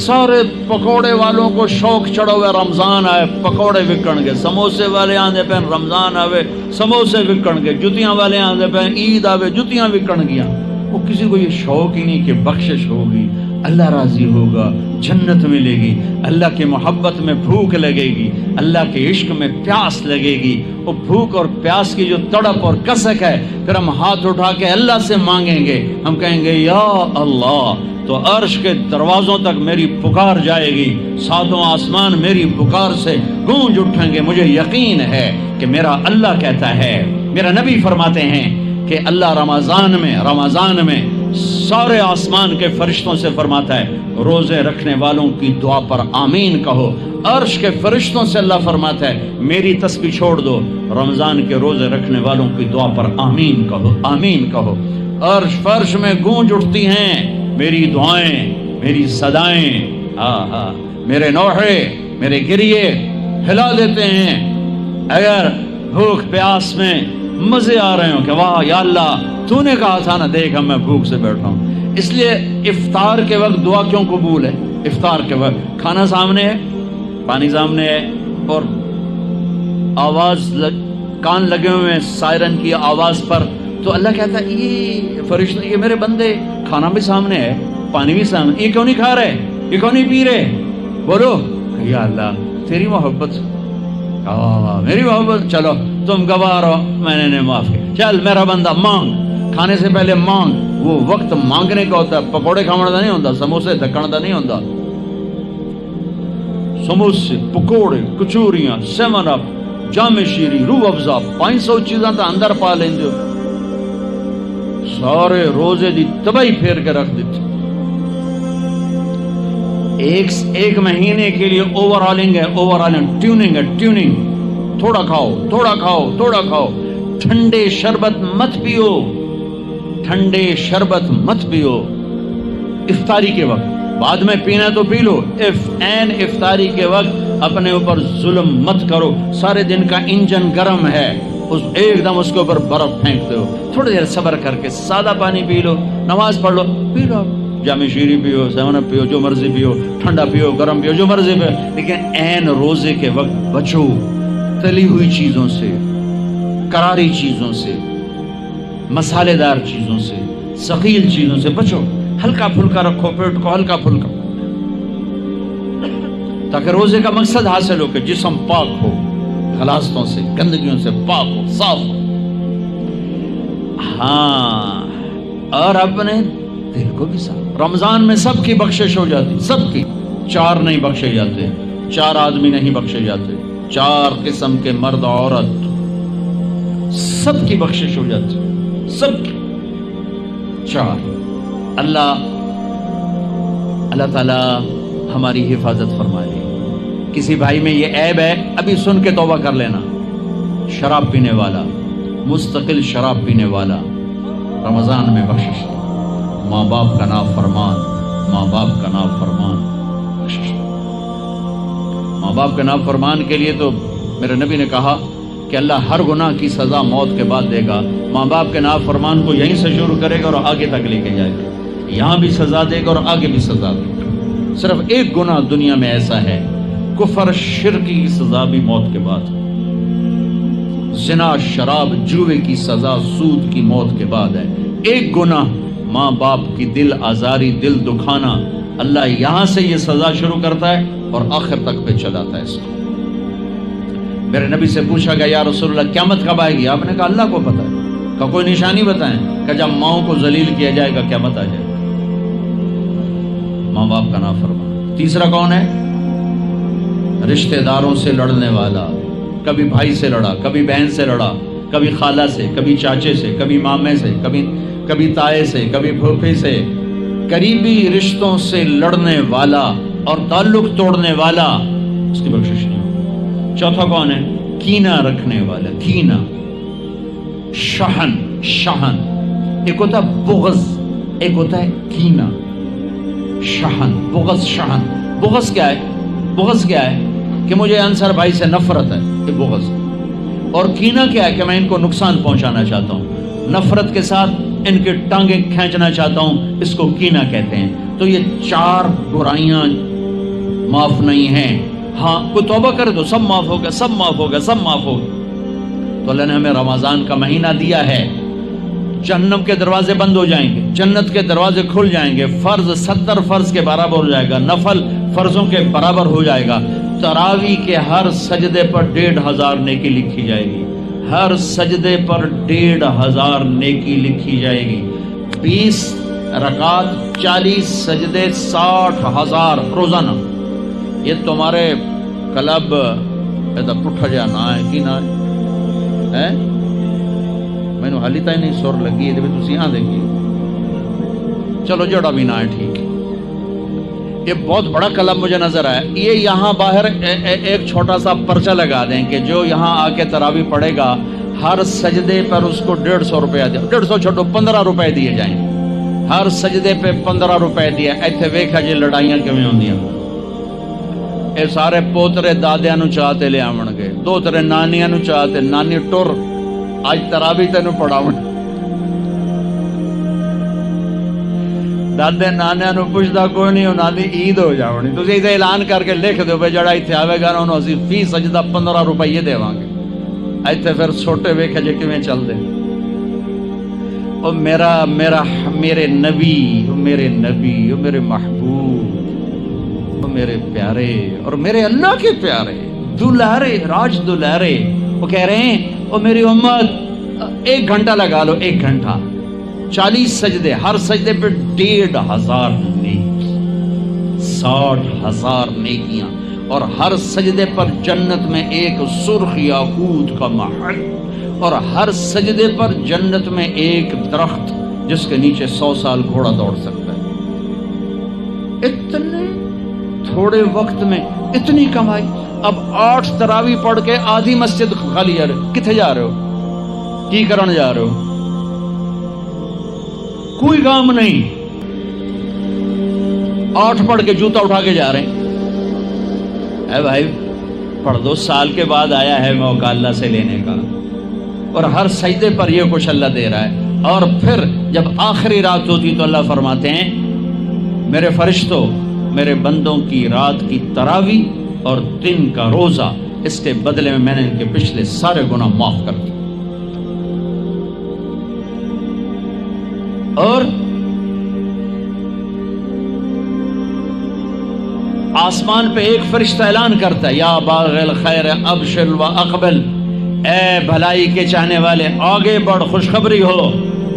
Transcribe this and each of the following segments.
سارے پکوڑے والوں کو شوق چڑھا ہوا رمضان آئے پکوڑے وکن گے، سموسے والے آندے پہ رمضان آوے سموسے وکن گے، جتیاں والے آندے پہ عید آوے جتیاں وکن گیا۔ وہ کسی کو یہ شوق ہی نہیں کہ بخشش ہوگی، اللہ راضی ہوگا، جنت ملے گی، اللہ کی محبت میں بھوک لگے گی، اللہ کے عشق میں پیاس لگے گی۔ وہ بھوک اور پیاس کی جو تڑپ اور کسک ہے، پھر ہم ہاتھ اٹھا کے اللہ سے مانگیں گے، ہم کہیں گے یا اللہ، تو عرش کے دروازوں تک میری پکار جائے گی، ساتوں آسمان میری پکار سے گونج اٹھیں گے۔ مجھے یقین ہے کہ میرا اللہ کہتا ہے، میرا نبی فرماتے ہیں کہ اللہ رمضان میں سارے آسمان کے فرشتوں سے فرماتا ہے روزے رکھنے والوں کی دعا پر آمین کہو۔ عرش کے فرشتوں سے اللہ فرماتا ہے میری تسبیح چھوڑ دو، رمضان کے روزے رکھنے والوں کی دعا پر آمین کہو، آمین کہو۔ عرش فرش میں گونج اٹھتی ہیں میری دعائیں، میری صدائیں، میرے نوحے، میرے گریے ہلا دیتے ہیں۔ اگر بھوک پیاس میں مزے آ رہے ہوں کہ واہ یا اللہ تو نے کہا تھا نا دیکھ ہم میں بھوک سے بیٹھا ہوں۔ اس لیے افطار کے وقت دعا کیوں قبول ہے؟ افطار کے وقت کھانا سامنے ہے، پانی سامنے ہے، اور آواز کان لگے ہوئے ہیں سائرن کی آواز پر، تو اللہ کہتا ہے یہ فرشتے، یہ میرے بندے، کھانا بھی سامنے ہے، پانی بھی سامنے، یہ کیوں نہیں کھا رہے، یہ کیوں نہیں پی رہے؟ بولو یا اللہ تیری محبت، میری محبت، چلو تم گواہ رہو، میں نے معاف کیا، چل میرا بندہ مانگ، کھانے سے پہلے مانگ۔ وہ وقت مانگنے کا ہوتا ہے، پکوڑے کھانے کا نہیں ہوتا، سموسے دکھنے کا نہیں ہوتا۔ سموسے، پکوڑے، کچوریاں، سیون اپ، جام شیری، روح افزا، 500 چیزاں تو اندر پا لیندے ہو، سارے روزے دی تباہی پھیر کے رکھ دیتے۔ ایک مہینے کے لیے اوور آلنگ ہے، اوور آلنگ، ٹیوننگ ہے، ٹیوننگ، تھوڑا کھاؤ، تھوڑا کھاؤ، تھوڑا کھاؤ، ٹھنڈے شربت مت پیو، ٹھنڈے شربت مت پیو افطاری کے وقت، بعد میں پینا تو پی لو، این افطاری کے وقت اپنے اوپر ظلم مت کرو۔ سارے دن کا انجن گرم ہے، ایک دم اس کے اوپر برف پھینکتے ہو، تھوڑی دیر صبر کر کے سادہ پانی پی لو، نماز پڑھ لو، پی لو، جامع شیری پیو، سیون اپ پیو، جو مرضی پیو، ٹھنڈا پیو، گرم پیو، جو مرضی پیو، لیکن این روزے کے وقت بچو تلی ہوئی چیزوں سے، کراری چیزوں سے، مسالے دار چیزوں سے، ثقیل چیزوں سے بچو، ہلکا پھلکا رکھو پیٹ کو، ہلکا پھلکا، تاکہ روزے کا مقصد حاصل ہو کہ جسم پاک ہو، غلاظتوں سے، گندگیوں سے پاک ہو، صاف ہو۔ ہاں، اور اپنے دل کو بھی صاف۔ رمضان میں سب کی بخشش ہو جاتی، سب کی، 4 نہیں بخشے جاتے، 4 آدمی نہیں بخشے جاتے، 4 قسم کے مرد عورت، سب کی بخشش ہو جاتی، سب کی، 4۔ اللہ تعالی ہماری حفاظت فرمائے۔ کسی بھائی میں یہ عیب ہے، ابھی سن کے توبہ کر لینا، شراب پینے والا، مستقل شراب پینے والا، رمضان میں بخشش، ماں باپ کا نافرمان، ماں باپ کا نافرمان، بخشش۔ ماں باپ کے نافرمان کے لیے تو میرے نبی نے کہا کہ اللہ ہر گناہ کی سزا موت کے بعد دے گا۔ ماں باپ کے نافرمان کو یہیں سے شروع کرے گا اور آگے تک لے کے جائے گا، یہاں بھی سزا دے گا اور آگے بھی سزا دے گا۔ صرف ایک گناہ دنیا میں ایسا ہے، کفر شرک کی سزا بھی موت کے بعد، زنا شراب جوے کی سزا سود کی موت کے بعد ہے۔ ایک گناہ ماں باپ کی دل آزاری، دل دکھانا، اللہ یہاں سے یہ سزا شروع کرتا ہے اور آخر تک پہ چلاتا ہے اس کو۔ میرے نبی سے پوچھا گیا یا رسول اللہ قیامت کب آئے گی؟ آپ نے کہا اللہ کو پتہ ہے۔ کہ کوئی نشانی بتائیں؟ کہ جب ماؤں کو ذلیل کیا جائے گا قیامت آ جائے گا۔ ماں باپ کا نافرمان۔ تیسرا کون ہے؟ رشتہ داروں سے لڑنے والا، کبھی بھائی سے لڑا، کبھی بہن سے لڑا، کبھی خالہ سے، کبھی چاچے سے، کبھی مامے سے، کبھی تائے سے، کبھی پھوپھی سے، قریبی رشتوں سے لڑنے والا اور تعلق توڑنے والا، اس کی بخشش نہیں۔ چوتھا کون ہے؟ کینہ رکھنے والا، کینہ، شحن، ایک ہوتا ہے بغض، ایک ہوتا ہے کینہ، شحن، بغض، شحن۔ بغض کیا ہے؟ بغض کیا ہے؟ کہ مجھے انصر بھائی سے نفرت ہے، یہ بغض۔ اور کینہ کیا ہے؟ کہ میں ان کو نقصان پہنچانا چاہتا ہوں، نفرت کے ساتھ ان کے ٹانگیں کھینچنا چاہتا ہوں، اس کو کینہ کہتے ہیں۔ تو یہ 4 برائیاں معاف نہیں ہیں. ہاں کوئی توبہ کرے تو سب معاف ہو گیا، سب معاف ہو گیا، سب معاف ہو گیا. تو اللہ نے ہمیں رمضان کا مہینہ دیا ہے، جہنم کے دروازے بند ہو جائیں گے، جنت کے دروازے کھل جائیں گے، فرض 70 فرض کے برابر ہو جائے گا، نفل فرضوں کے برابر ہو جائے گا. تراویح کے ہر سجدے پر 1500 نیکی لکھی جائے گی، ہر سجدے پر 1500 نیکی لکھی جائے گی. 20 رکعت 40 سجدے 60,000 روزانہ. یہ تمہارے کلب پٹھا جا نہ ہے کی نہ ہے مینو حالی تھی نہیں سر لگی یہ تھی آ دیکھی. چلو جڑا بھی نہ ہے ٹھیک ہے. یہ بہت بڑا کلب مجھے نظر آیا. یہ یہاں باہر ایک چھوٹا سا پرچہ لگا دیں کہ جو یہاں آ کے تراویح پڑھے گا ہر سجدے پر اس کو 150 روپیہ دیا. 150 چھوٹو 15 روپے دیے جائیں. ہر سجدے پہ 15 روپے دیا. ایتھے ویکھا جی لڑائیاں کیویں ہوندیاں. اے سارے پوترے دادیاں نو چاہتے لے آون گے، دوترے نانیاں نو چاہتے، نانی ٹر اج تراویح تینوں پڑھاون. دادے نانیاں نو پوچھدا کوئی نہیں، انہاں دی عید ہو جاونی. تسی ایتھے اعلان کر کے لکھ دیو بھئی جڑا ایتھے آوے گا انہوں اسی فی سجدہ 15 روپے دیواں گے. ایتھے پھر چھوٹے ویکھے جے کیویں چل دے. او میرے نبی، او میرے نبی، او میرے محبوب، او میرے پیارے اور میرے اللہ کے پیارے دلارے راج دلارے، وہ کہہ رہے ہیں او میری امت 1 گھنٹہ لگا لو، 1 گھنٹہ 40 سجدے، ہر سجدے پہ 1500 نیکی، 60,000 نیکیاں. اور ہر سجدے پر جنت میں ایک سرخ یاقوت کا محل، اور ہر سجدے پر جنت میں ایک درخت جس کے نیچے 100 سال گھوڑا دوڑ سکتا ہے. اتنے تھوڑے وقت میں اتنی کمائی. اب 8 تراویح پڑھ کے آدھی مسجد خالی جا رہے ہو. کتنے جا رہے ہو؟ کی کرن جا رہے ہو؟ کوئی کام نہیں. 8 پڑھ کے جوتا اٹھا کے جا رہے ہیں. اے بھائی پڑھ دو، سال کے بعد آیا ہے موقع اللہ سے لینے کا. اور ہر سجدے پر یہ کچھ اللہ دے رہا ہے. اور پھر جب آخری رات ہوتی تو اللہ فرماتے ہیں میرے فرشتوں، میرے بندوں کی رات کی تراویح اور دن کا روزہ، اس کے بدلے میں نے ان کے پچھلے سارے گناہ معاف کر دیے. اور آسمان پہ ایک فرشتہ اعلان کرتا ہے یا باغ الخیر ابشر و اقبل، اے بھلائی کے چاہنے والے آگے بڑھ خوشخبری ہو،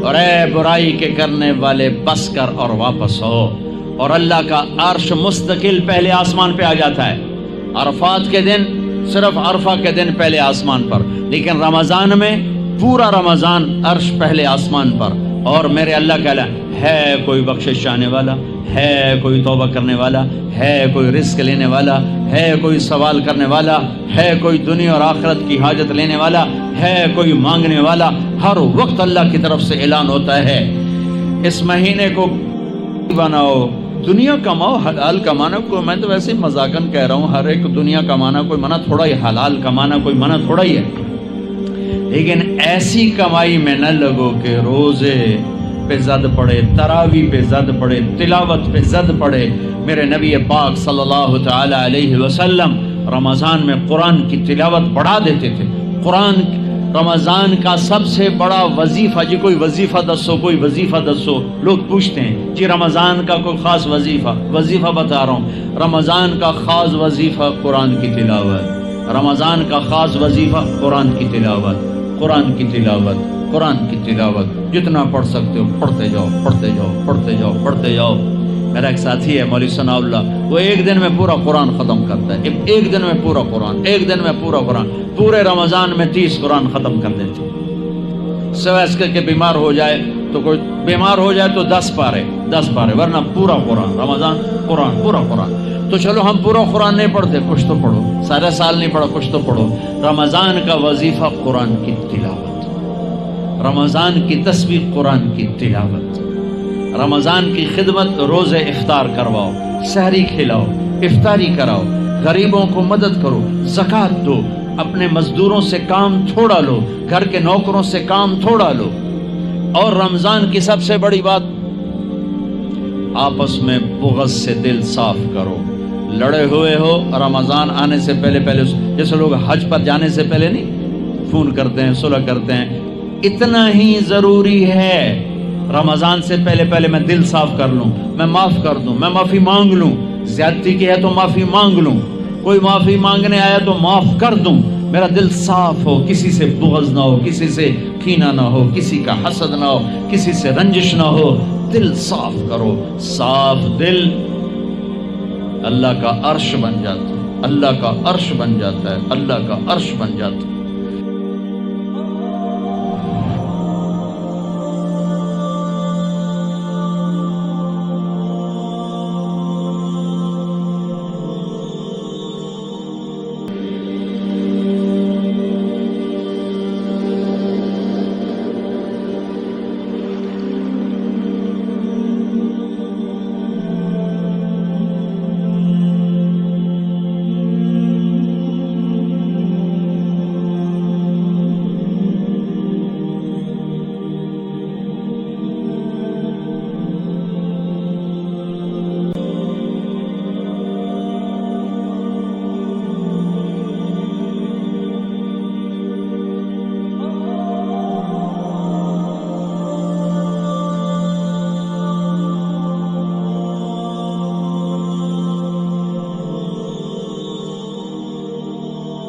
اور اے برائی کے کرنے والے بس کر اور واپس ہو. اور اللہ کا عرش مستقل پہلے آسمان پہ آ جاتا ہے. عرفات کے دن صرف عرفہ کے دن پہلے آسمان پر، لیکن رمضان میں پورا رمضان عرش پہلے آسمان پر. اور میرے اللہ کا اعلان ہے کوئی بخشش چاہنے والا، ہے کوئی توبہ کرنے والا، ہے کوئی رزق لینے والا، ہے کوئی سوال کرنے والا، ہے کوئی دنیا اور آخرت کی حاجت لینے والا، ہے کوئی مانگنے والا. ہر وقت اللہ کی طرف سے اعلان ہوتا ہے اس مہینے کو بناؤ، دنیا کماؤ، حلال کمانا. کوئی میں تو ویسے مذاقن کہہ رہا ہوں، ہر ایک دنیا کمانا کوئی منع تھوڑا ہی، حلال کمانا کوئی منع تھوڑا ہی ہے. لیکن ایسی کمائی میں نہ لگو کہ روزے پہ زد پڑے، تراویح پہ زد پڑے، تلاوت پہ زد پڑے. میرے نبی پاک صلی اللہ تعالی علیہ وسلم رمضان میں قرآن کی تلاوت بڑھا دیتے تھے. قرآن رمضان کا سب سے بڑا وظیفہ، جی کوئی وظیفہ دسو، کوئی وظیفہ دسو. لوگ پوچھتے ہیں جی رمضان کا کوئی خاص وظیفہ بتا رہا ہوں. رمضان کا خاص وظیفہ قرآن کی تلاوت. رمضان کا خاص وظیفہ قرآن کی تلاوت، قرآن کی تلاوت، قرآن کی تلاوت. جتنا پڑھ سکتے ہو پڑھتے جاؤ، پڑھتے جاؤ، پڑھتے جاؤ، پڑھتے جاؤ. میرا ایک ساتھی ہے مولوی ثناء اللہ، وہ ایک دن میں پورا قرآن ختم کرتا ہے. ایک دن میں پورا قرآن، ایک دن میں پورا قرآن. پورے رمضان میں 30 قرآن ختم کر دیتے. سوائے اس کے بیمار ہو جائے تو کوئی بیمار ہو جائے تو 10 پارے، ورنہ پورا قرآن رمضان، قرآن پورا قرآن. تو چلو ہم پورا قرآن نہیں پڑھتے، کچھ تو پڑھو. سارے سال نہیں پڑھا، کچھ تو پڑھو. رمضان کا وظیفہ قرآن کی تلاوت، رمضان کی تسبیح قرآن کی تلاوت. رمضان کی خدمت، روزے افطار کرواؤ، سحری کھلاؤ، افطاری کراؤ، غریبوں کو مدد کرو، زکوٰۃ دو، اپنے مزدوروں سے کام تھوڑا لو، گھر کے نوکروں سے کام تھوڑا لو. اور رمضان کی سب سے بڑی بات، آپس میں بغض سے دل صاف کرو، لڑے ہوئے ہو رمضان آنے سے پہلے پہلے، جیسے لوگ حج پر جانے سے پہلے نہیں فون کرتے ہیں، صلح کرتے ہیں، اتنا ہی ضروری ہے رمضان سے پہلے پہلے میں دل صاف کر لوں، میں معاف کر دوں، میں معافی مانگ لوں، زیادتی کی ہے تو معافی مانگ لوں، کوئی معافی مانگنے آیا تو معاف کر دوں، میرا دل صاف ہو، کسی سے بغض نہ ہو، کسی سے کینہ نہ ہو، کسی کا حسد نہ ہو، کسی سے رنجش نہ ہو، دل صاف کرو۔ صاف دل اللہ کا عرش بن جاتا ہے، اللہ کا عرش بن جاتا ہے، اللہ کا عرش بن جاتا ہے۔